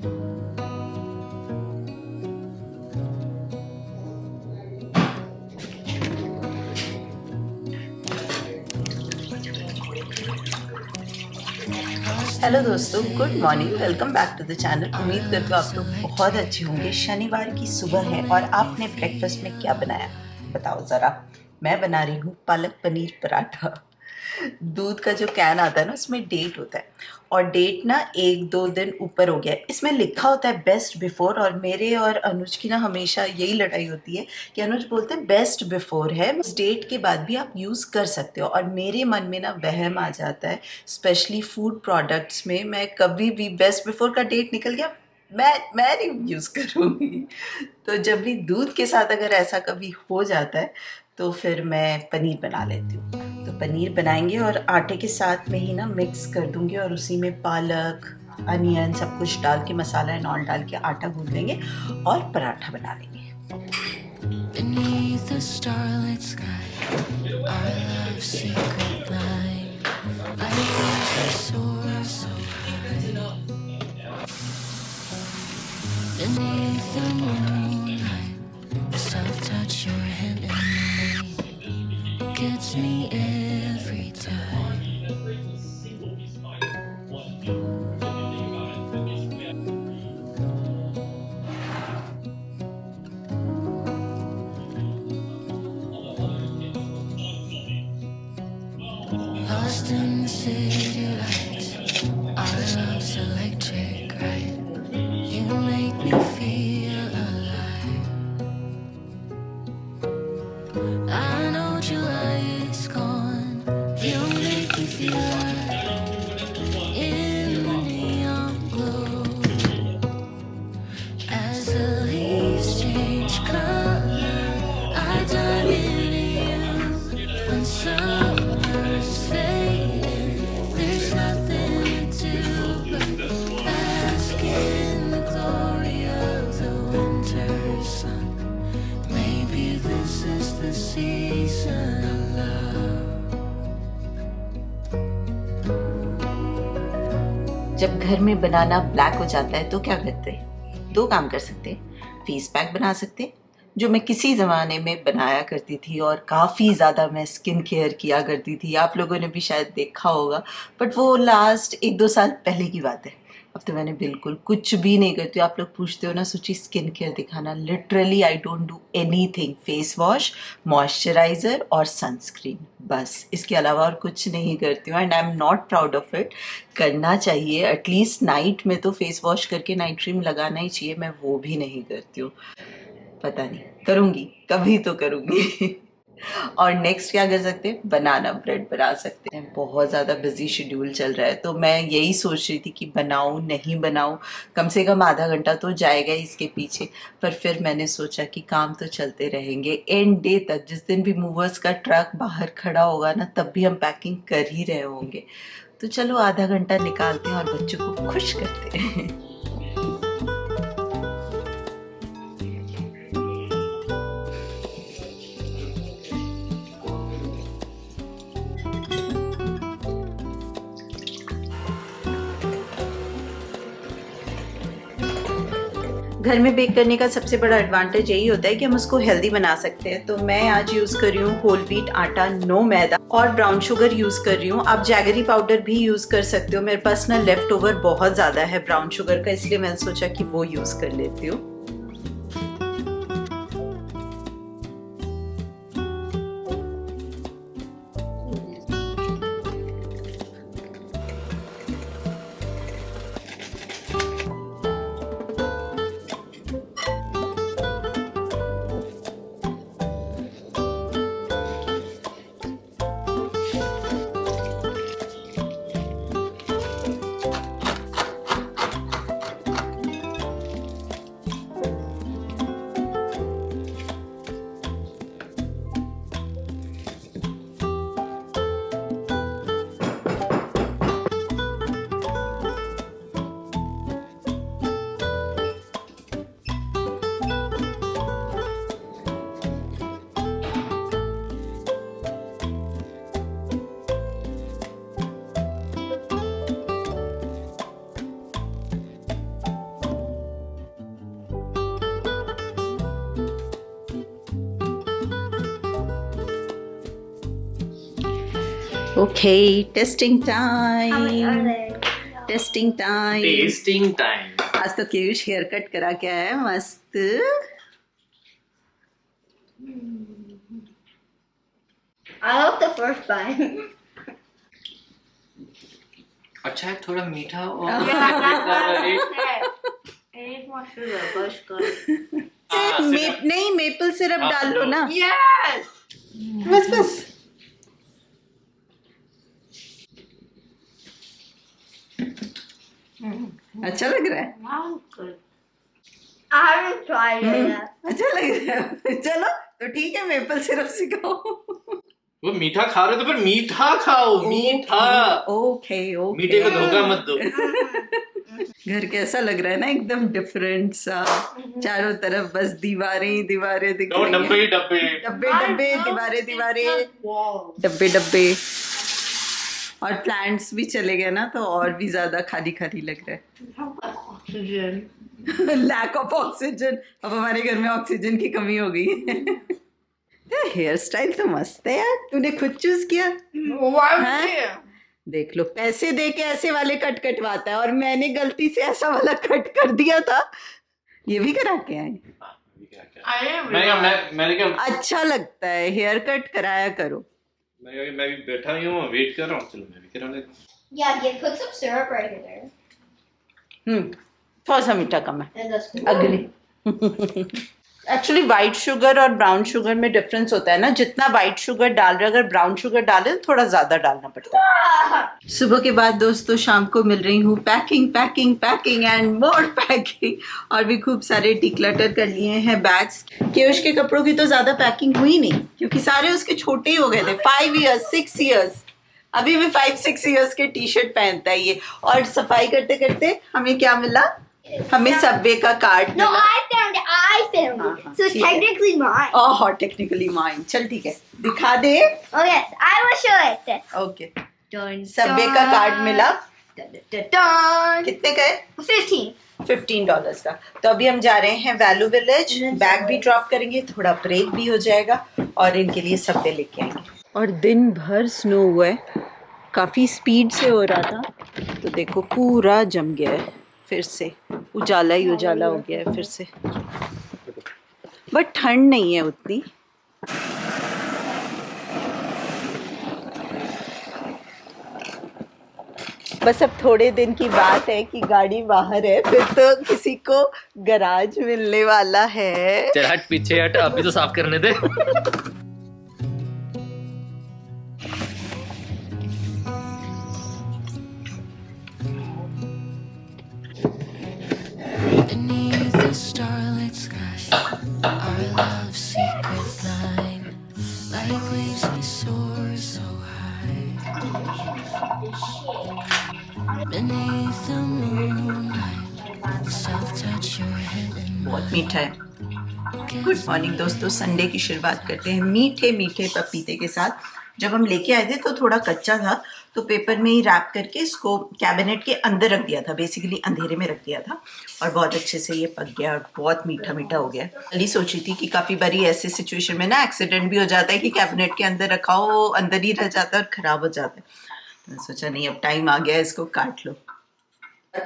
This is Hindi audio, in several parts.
हेलो दोस्तों, good morning. Welcome back to the channel. उम्मीद करती हूँ आप लोग बहुत अच्छे होंगे। शनिवार की सुबह है और आपने ब्रेकफास्ट में क्या बनाया बताओ ज़रा। मैं बना रही हूँ पालक पनीर पराठा। दूध का जो कैन आता है ना, उसमें डेट होता है और डेट ना 1-2 दिन ऊपर हो गया है। इसमें लिखा होता है बेस्ट बिफोर, और मेरे और अनुज की ना हमेशा यही लड़ाई होती है कि अनुज बोलते हैं बेस्ट बिफोर है, उस डेट के बाद भी आप यूज़ कर सकते हो। और मेरे मन में ना वहम आ जाता है, स्पेशली फूड प्रोडक्ट्स में। मैं कभी भी बेस्ट बिफोर का डेट निकल गया, मैं नहीं यूज़ करूँगी। तो जब भी दूध के साथ अगर ऐसा कभी हो जाता है तो फिर मैं पनीर बना लेती हूँ। तो पनीर बनाएंगे और आटे के साथ में ही ना मिक्स कर दूंगी और उसी में पालक, अनियन सब कुछ डाल के, मसाला एंड ऑल डाल के आटा गूंद लेंगे और पराठा बना लेंगे। Beneath the starlit sky, our love's secret line, like wings that soar so high. Beneath the moonlight, the soft touch your hand in mine gets me every time. Lost in the city lights, our love's electric, right? You make me feel alive. I know July is gone, you make me feel alive in the neon glow. As the leaves change color, I dive into you when summer's fading. There's nothing to do but bask in the glory of the winter sun. Maybe this is the season of love. जब घर में बनाना ब्लैक हो जाता है तो क्या करते हैं? 2 काम कर सकते हैं। फेस पैक बना सकते हैं, जो मैं किसी ज़माने में बनाया करती थी और काफ़ी ज़्यादा मैं स्किन केयर किया करती थी। आप लोगों ने भी शायद देखा होगा, बट वो लास्ट 1-2 साल पहले की बात है। अब तो मैंने बिल्कुल कुछ भी नहीं करती हूँ। आप लोग पूछते हो ना सुची स्किन केयर दिखाना, literally I don't do anything. Face wash, moisturiser और सनस्क्रीन, बस। इसके अलावा और कुछ नहीं करती हूँ and I am not proud of it. करना चाहिए एटलीस्ट, नाइट में तो फेस वॉश करके नाइट क्रीम लगाना ही चाहिए। मैं वो भी नहीं करती हूँ। पता नहीं, करूँगी, कभी तो करूँगी। और नेक्स्ट क्या कर सकते हैं? बनाना ब्रेड बना सकते हैं। बहुत ज़्यादा बिजी शेड्यूल चल रहा है तो मैं यही सोच रही थी कि बनाऊँ नहीं बनाऊँ। कम से कम आधा घंटा तो जाएगा इसके पीछे, पर फिर मैंने सोचा कि काम तो चलते रहेंगे एंड डे तक। जिस दिन भी मूवर्स का ट्रक बाहर खड़ा होगा ना, तब भी हम पैकिंग कर ही रहे होंगे। तो चलो आधा घंटा निकालते हैं और बच्चों को खुश करते हैं। घर में बेक करने का सबसे बड़ा एडवांटेज यही होता है कि हम उसको हेल्दी बना सकते हैं। तो मैं आज यूज़ कर रही हूँ होल व्हीट आटा, नो मैदा, और ब्राउन शुगर यूज़ कर रही हूँ। आप जैगरी पाउडर भी यूज़ कर सकते हो। मेरे पास ना लेफ्ट ओवर बहुत ज़्यादा है ब्राउन शुगर का, इसलिए मैंने सोचा कि वो यूज़ कर लेती हूँ। Okay, testing How many are time. there? Testing time. Testing time. आज तो केयुष हेयर कट करा के आया है मस्त। I love the first bite. अच्छा है, थोड़ा मीठा और I need more sugar, but it's good. नहीं, मेपल सिरप डाल लो ना। Yes! बस बस। अच्छा लग रहा है। Sounds good. I haven't tried it yet. अच्छा लग रहा है। चलो तो ठीक है, मेपल सिरप सिखाओ। वो मीठा खा रहे हो तो फिर मीठा खाओ, मीठा। Okay okay. मीठे को धोखा मत दो। घर कैसा लग रहा है ना, एकदम डिफरेंट सा। चारों तरफ बस दीवारें ही दीवारें दिख रही हैं। डब्बे ही डब्बे। डब्बे डब्बे, दीवारें दीवारें, Whoa. डब्बे डब्बे। और प्लांट्स भी चले गए ना तो और भी ज्यादा खाली खाली लग रहा Oxygen. है। Lack of oxygen. अब हमारे घर में ऑक्सीजन की कमी हो गई है। हेयर स्टाइल तो मस्त है यार, तूने खुद चूज किया। Why Huh? here? देख लो, पैसे दे के ऐसे वाले कट कटवाता है और मैंने गलती से ऐसा वाला कट कर दिया था। ये भी करा के आए। I didn't मैंने क्या अच्छा लगता है, हेयर कट कराया करो। मैं भी बैठा ही हूँ, वेट कर रहा हूँ। चलो मैं भी करा लेता हूँ। Yeah, put some syrup right in there. थोड़ा सा मीठा कम है। And that's cool. अगली। एक्चुअली वाइट शुगर और ब्राउन शुगर में डिफरेंस होता है ना, जितना वाइट शुगर डाल रहे अगर ब्राउन शुगर डाले तो थोड़ा ज्यादा डालना पड़ता है। सुबह के बाद दोस्तों शाम को मिल रही हूँ packing packing packing and more packing. और भी खूब सारे डिक्लटर कर लिए हैं बैग्स। केयुष के कपड़ों की तो ज्यादा पैकिंग हुई नहीं क्योंकि सारे उसके छोटे ही हो गए थे। 5 years 6 years, अभी भी 5-6 years के टी शर्ट पहनता है ये। और सफाई करते करते हमें क्या मिला, हमें सबवे का कार्ड No, मिला। I found it. I found it. So it's ठीक है। technically mine. ओह टेक्निकली माइन। चल ठीक है, दिखा दे। Oh yes, I will show it. Okay, Dun, Subway का कार्ड मिला। Dun, dun, dun, dun. कितने का है? 15. $15 का। तो अभी हम जा रहे हैं वैल्यू विलेज, बैग भी ड्रॉप करेंगे, थोड़ा ब्रेक भी हो जाएगा और इनके लिए सबवे लेके आएंगे। और दिन भर स्नो हुआ है, काफ़ी स्पीड से हो रहा था तो देखो पूरा जम गया है। फिर से उजाला ही उजाला हो गया है फिर से, बट ठंड नहीं है उतनी। बस अब थोड़े दिन की बात है कि गाड़ी बाहर है, फिर तो किसी को गराज मिलने वाला है। चल हट, पीछे हट, अभी तो साफ करने दे। Beneath the starlit sky, our love secret line, like waves we soar so high. Beneath the moonlight, soft touch your head and बहुत मीठा है। गुड मॉर्निंग दोस्तों, संडे की शुरुआत करते हैं मीठे मीठे पपीते के साथ। जब हम लेके आए थे तो थोड़ा कच्चा था तो पेपर में ही रैप करके इसको कैबिनेट के अंदर रख दिया था, बेसिकली अंधेरे में रख दिया था और बहुत अच्छे से ये पक गया और बहुत मीठा मीठा हो गया। अली सोची थी कि काफ़ी बारी ऐसे सिचुएशन में ना एक्सीडेंट भी हो जाता है कि कैबिनेट के अंदर रखा हो वो अंदर ही रह जाता है और ख़राब हो जाता है। तो सोचा नहीं, अब टाइम आ गया, इसको काट लो।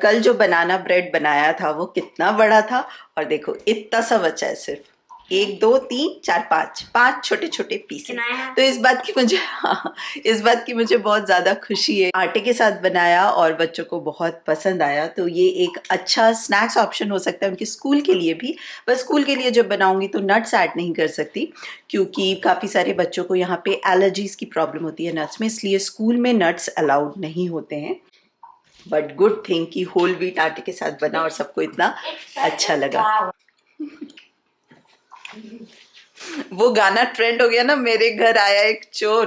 कल जो बनाना ब्रेड बनाया था वो कितना बड़ा था और देखो इतना सा बचा है, सिर्फ 1 2 3 4 5 छोटे छोटे पीस। Can I have- तो इस बात की मुझे बहुत ज़्यादा खुशी है। आटे के साथ बनाया और बच्चों को बहुत पसंद आया, तो ये एक अच्छा स्नैक्स ऑप्शन हो सकता है उनके स्कूल के लिए भी। बस स्कूल के लिए जब बनाऊंगी तो नट्स ऐड नहीं कर सकती क्योंकि काफ़ी सारे बच्चों को यहाँ पे एलर्जीज़ की प्रॉब्लम होती है नट्स में, इसलिए स्कूल में नट्स अलाउड नहीं होते हैं। बट गुड थिंग कि होल व्हीट आटे के साथ बना और सबको इतना अच्छा लगा। वो गाना ट्रेंड हो गया ना, मेरे घर आया एक चोर।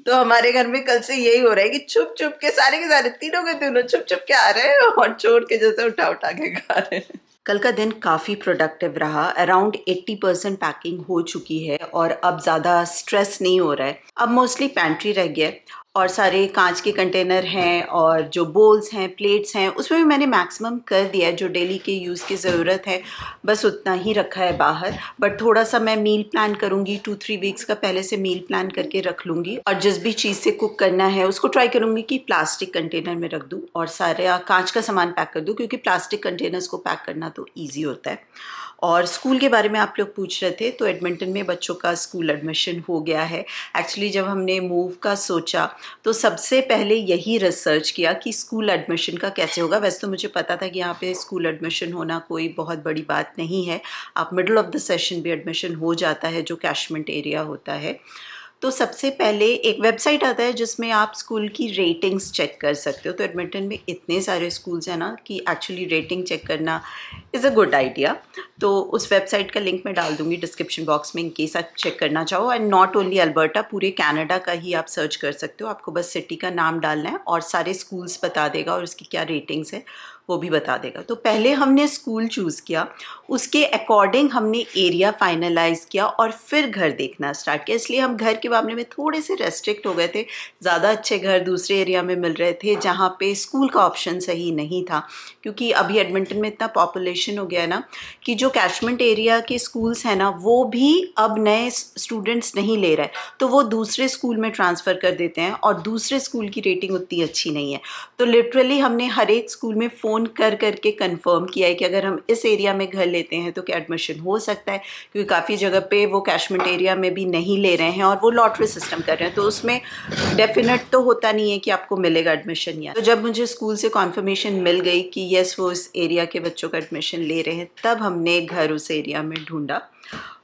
तो हमारे घर में कल से यही हो रहा है कि छुप छुप के सारे तीनों के तीनों छुप छुप के आ रहे हैं और चोर के जैसे उठा उठा के खा रहे हैं। कल का दिन काफ़ी प्रोडक्टिव रहा। अराउंड 80% पैकिंग हो चुकी है और अब ज़्यादा स्ट्रेस नहीं हो रहा है। अब मोस्टली पैंट्री रह गया है और सारे कांच के कंटेनर हैं और जो बोल्स हैं, प्लेट्स हैं, उसमें भी मैंने मैक्सिमम कर दिया है। जो डेली के यूज़ की ज़रूरत है बस उतना ही रखा है बाहर। बट थोड़ा सा मैं मील प्लान करूँगी, 2-3 वीक्स का पहले से मील प्लान करके रख लूँगी और जिस भी चीज़ से कुक करना है उसको ट्राई करूँगी कि प्लास्टिक कंटेनर में रख दूँ और सारा कांच का सामान पैक कर दूँ, क्योंकि प्लास्टिक कंटेनर्स को पैक करना तो ईजी होता है। और स्कूल के बारे में आप लोग पूछ रहे थे, तो एडमिंटन में बच्चों का स्कूल एडमिशन हो गया है। एक्चुअली जब हमने मूव का सोचा तो सबसे पहले यही रिसर्च किया कि स्कूल एडमिशन का कैसे होगा। वैसे तो मुझे पता था कि यहाँ पे स्कूल एडमिशन होना कोई बहुत बड़ी बात नहीं है, आप मिडल ऑफ द सेशन भी एडमिशन हो जाता है जो कैशमेंट एरिया होता है। तो सबसे पहले एक वेबसाइट आता है जिसमें आप स्कूल की रेटिंग्स चेक कर सकते हो। तो एडमिंटन में इतने सारे स्कूल्स हैं ना कि एक्चुअली रेटिंग चेक करना इज़ अ गुड आइडिया। तो उस वेबसाइट का लिंक मैं डाल दूँगी डिस्क्रिप्शन बॉक्स में इन केस आप चेक करना चाहो। एंड नॉट ओनली अल्बर्टा, पूरे कनाडा का ही आप सर्च कर सकते हो। आपको बस सिटी का नाम डालना है और सारे स्कूल्स बता देगा और उसकी क्या रेटिंग्स है वो भी बता देगा। तो पहले हमने स्कूल चूज़ किया, उसके अकॉर्डिंग हमने एरिया फाइनलाइज किया और फिर घर देखना स्टार्ट किया। इसलिए हम घर के मामले में थोड़े से रेस्ट्रिक्ट हो गए थे। ज़्यादा अच्छे घर दूसरे एरिया में मिल रहे थे जहाँ पे स्कूल का ऑप्शन सही नहीं था, क्योंकि अभी एडमिंटन में इतना पॉपुलेशन हो गया है ना कि जो कैचमेंट एरिया के स्कूल्स हैं ना वो भी अब नए स्टूडेंट्स नहीं ले रहे, तो वो दूसरे स्कूल में ट्रांसफ़र कर देते हैं और दूसरे स्कूल की रेटिंग उतनी अच्छी नहीं है। तो लिटरली हमने हर एक स्कूल में फ़ोन कर करके कंफर्म किया है कि अगर हम इस एरिया में घर लेते हैं तो क्या एडमिशन हो सकता है, क्योंकि काफ़ी जगह पे वो कैशमेंट एरिया में भी नहीं ले रहे हैं और वो लॉटरी सिस्टम कर रहे हैं, तो उसमें डेफिनेट तो होता नहीं है कि आपको मिलेगा एडमिशन। या तो जब मुझे स्कूल से कॉन्फर्मेशन मिल गई कि यस वो इस एरिया के बच्चों का एडमिशन ले रहे हैं, तब हमने घर उस एरिया में ढूंढा।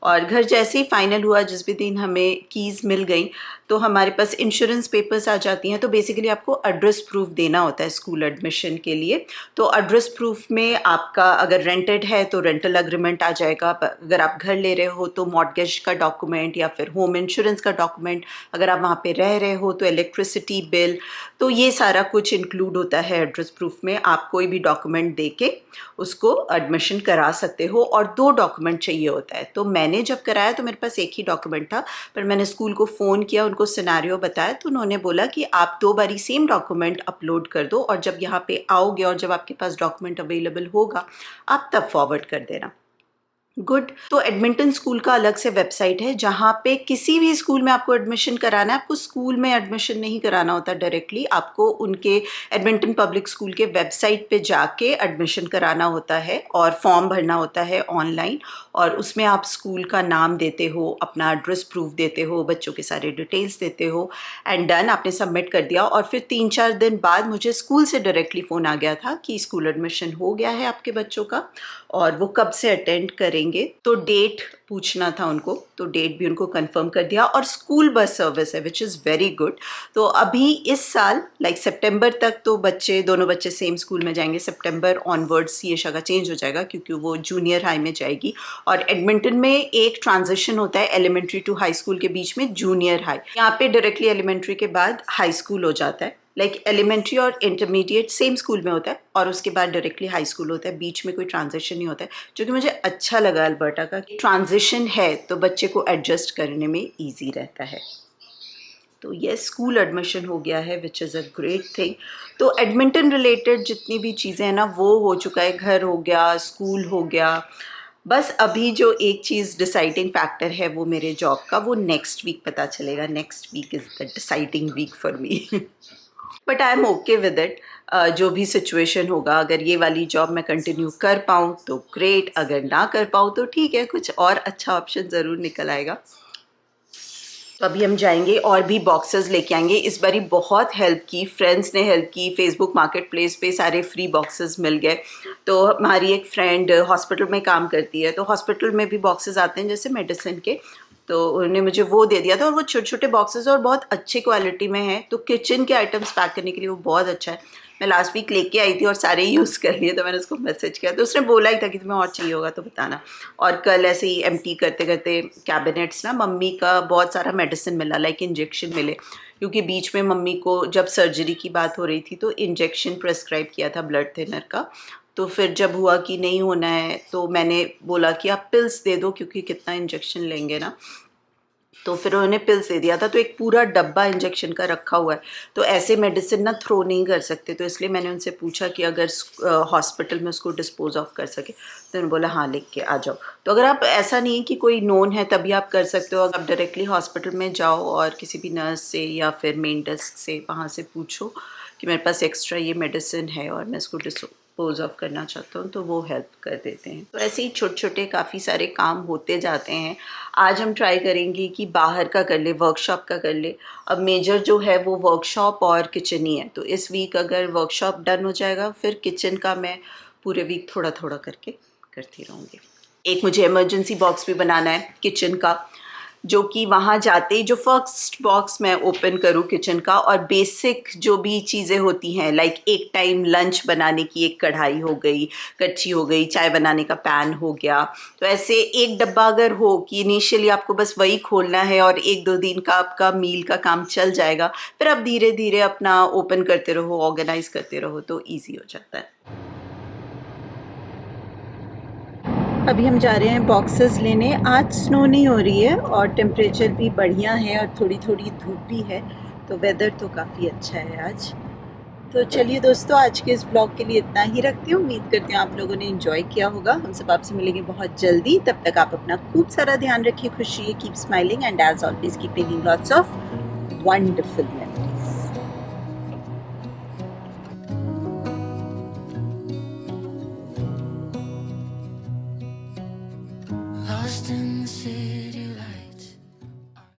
और घर जैसे ही फाइनल हुआ, जिस भी दिन हमें कीज़ मिल गई, तो हमारे पास इंश्योरेंस पेपर्स आ जाती हैं। तो बेसिकली आपको एड्रेस प्रूफ देना होता है स्कूल एडमिशन के लिए। तो एड्रेस प्रूफ में आपका अगर रेंटेड है तो रेंटल एग्रीमेंट आ जाएगा, अगर आप घर ले रहे हो तो मॉर्गेज का डॉक्यूमेंट या फिर होम इंश्योरेंस का डॉक्यूमेंट, अगर आप वहाँ पे रह रहे हो तो इलेक्ट्रिसिटी बिल, तो ये सारा कुछ इंक्लूड होता है एड्रेस प्रूफ में। आप कोई भी डॉक्यूमेंट दे के उसको एडमिशन करा सकते हो और 2 डॉक्यूमेंट चाहिए होता है। तो मैंने जब कराया तो मेरे पास एक ही डॉक्यूमेंट था, पर मैंने स्कूल को फ़ोन किया, उनको सिनेरियो बताया, तो उन्होंने बोला कि आप 2 बारी सेम डॉक्यूमेंट अपलोड कर दो और जब यहाँ पे आओगे और जब आपके पास डॉक्यूमेंट अवेलेबल होगा आप तब फॉरवर्ड कर देना। गुड। तो एडमिंटन स्कूल का अलग से वेबसाइट है जहाँ पे किसी भी स्कूल में आपको एडमिशन कराना है, आपको स्कूल में एडमिशन नहीं कराना होता डायरेक्टली, आपको उनके एडमिंटन पब्लिक स्कूल के वेबसाइट पे जाके एडमिशन कराना होता है और फॉर्म भरना होता है ऑनलाइन, और उसमें आप स्कूल का नाम देते हो, अपना एड्रेस प्रूफ देते हो, बच्चों के सारे डिटेल्स देते हो, एंड डन, आपने सबमिट कर दिया। और फिर 3-4 दिन बाद मुझे स्कूल से डायरेक्टली फ़ोन आ गया था कि स्कूल एडमिशन हो गया है आपके बच्चों का और वो कब से अटेंड करेंगे। तो डेट पूछना था उनको, तो डेट भी उनको कंफर्म कर दिया। और स्कूल बस सर्विस है विच इज़ वेरी गुड। तो अभी इस साल सितंबर तक तो दोनों बच्चे सेम स्कूल में जाएंगे। सितंबर ऑनवर्ड्स ये जगह चेंज हो जाएगा क्योंकि वो जूनियर हाई में जाएगी। और एडमिंटन में एक ट्रांजिशन होता है एलिमेंट्री टू हाई स्कूल के बीच में, जूनियर हाई। यहाँ पे डायरेक्टली एलिमेंट्री के बाद हाई स्कूल हो जाता है। एलिमेंट्री और इंटरमीडिएट सेम स्कूल में होता है और उसके बाद डायरेक्टली हाई स्कूल होता है, बीच में कोई ट्रांजिशन नहीं होता है, जो कि मुझे अच्छा लगा अल्बर्टा का कि ट्रांजिशन है तो बच्चे को एडजस्ट करने में ईजी रहता है। तो ये स्कूल एडमिशन हो गया है which is a great thing. तो एडमिंटन रिलेटेड जितनी भी चीज़ें हैं ना वो हो चुका है, घर हो गया, स्कूल हो गया। बस अभी जो एक चीज़ डिसाइडिंग फैक्टर है वो मेरे जॉब का, वो नेक्स्ट वीक पता चलेगा। Next week is the deciding week for me, but I am okay with it. जो भी सिचुएशन होगा, अगर ये वाली जॉब मैं कंटिन्यू कर पाऊँ तो ग्रेट, अगर ना कर पाऊँ तो ठीक है, कुछ और अच्छा ऑप्शन ज़रूर निकल आएगा। तो अभी हम जाएंगे और भी बॉक्सेस लेके आएंगे। इस बारी बहुत हेल्प की, फ्रेंड्स ने हेल्प की, फेसबुक मार्केट प्लेस पे सारे फ्री बॉक्सेस मिल गए। तो हमारी एक फ्रेंड हॉस्पिटल में काम करती है, तो हॉस्पिटल में भी बॉक्सेस आते हैं जैसे मेडिसिन के, तो उन्होंने मुझे वो दे दिया था और वो छोटे छोटे बॉक्सेस और बहुत अच्छे क्वालिटी में है। तो किचन के आइटम्स पैक करने के लिए वो बहुत अच्छा है। मैं लास्ट वीक लेके आई थी और सारे यूज़ कर लिए, तो मैंने उसको मैसेज किया, तो उसने बोला ही था कि तुम्हें और चाहिए होगा तो बताना। और कल ऐसे ही एम्प्टी करते करते कैबिनेट्स ना, मम्मी का बहुत सारा मेडिसिन मिला, इंजेक्शन मिले, क्योंकि बीच में मम्मी को जब सर्जरी की बात हो रही थी तो इंजेक्शन प्रेस्क्राइब किया था ब्लड थिनर का, तो फिर जब हुआ कि नहीं होना है तो मैंने बोला कि आप पिल्स दे दो, क्योंकि कितना इंजेक्शन लेंगे ना। तो फिर उन्होंने पिल्स दे दिया था, तो एक पूरा डब्बा इंजेक्शन का रखा हुआ है। तो ऐसे मेडिसिन ना थ्रो नहीं कर सकते, तो इसलिए मैंने उनसे पूछा कि अगर हॉस्पिटल में उसको डिस्पोज ऑफ कर सके, तो उन्होंने बोला हाँ लिख के आ जाओ। तो अगर आप, ऐसा नहीं है कि कोई नोन है तभी आप कर सकते हो, आप डायरेक्टली हॉस्पिटल में जाओ और किसी भी नर्स से या फिर मेन डेस्क से वहाँ से पूछो कि मेरे पास एक्स्ट्रा ये मेडिसिन है और मैं इसको डिस्पोज ऑफ करना चाहता हूँ, तो वो हेल्प कर देते हैं। तो ऐसे ही छोटे छोटे काफ़ी सारे काम होते जाते हैं। आज हम ट्राई करेंगे कि बाहर का कर ले, वर्कशॉप का कर ले। अब मेजर जो है वो वर्कशॉप और किचन ही है, तो इस वीक अगर वर्कशॉप डन हो जाएगा, फिर किचन का मैं पूरे वीक थोड़ा थोड़ा करके करती रहूँगी। एक मुझे इमरजेंसी बॉक्स भी बनाना है किचन का, जो कि वहाँ जाते ही जो फर्स्ट बॉक्स मैं ओपन करूँ किचन का, और बेसिक जो भी चीज़ें होती हैं, लाइक एक टाइम लंच बनाने की एक कढ़ाई हो गई, कच्ची हो गई, चाय बनाने का पैन हो गया। तो ऐसे एक डब्बा अगर हो कि इनिशियली आपको बस वही खोलना है और 1-2 दिन का आपका मील का काम चल जाएगा, फिर आप धीरे धीरे अपना ओपन करते रहो, ऑर्गेनाइज करते रहो, तो ईजी हो जाता है। अभी हम जा रहे हैं बॉक्सेस लेने। आज स्नो नहीं हो रही है और टेम्परेचर भी बढ़िया है और थोड़ी थोड़ी धूप भी है, तो वेदर तो काफ़ी अच्छा है आज। तो चलिए दोस्तों, आज के इस ब्लॉग के लिए इतना ही रखती हूँ। उम्मीद करती हूँ आप लोगों ने एंजॉय किया होगा। हम सब आपसे मिलेंगे बहुत जल्दी, तब तक आप अपना खूब सारा ध्यान रखिए, खुश रहिए, keep smiling and as always keep making lots of wonderful memories. Lost in the city.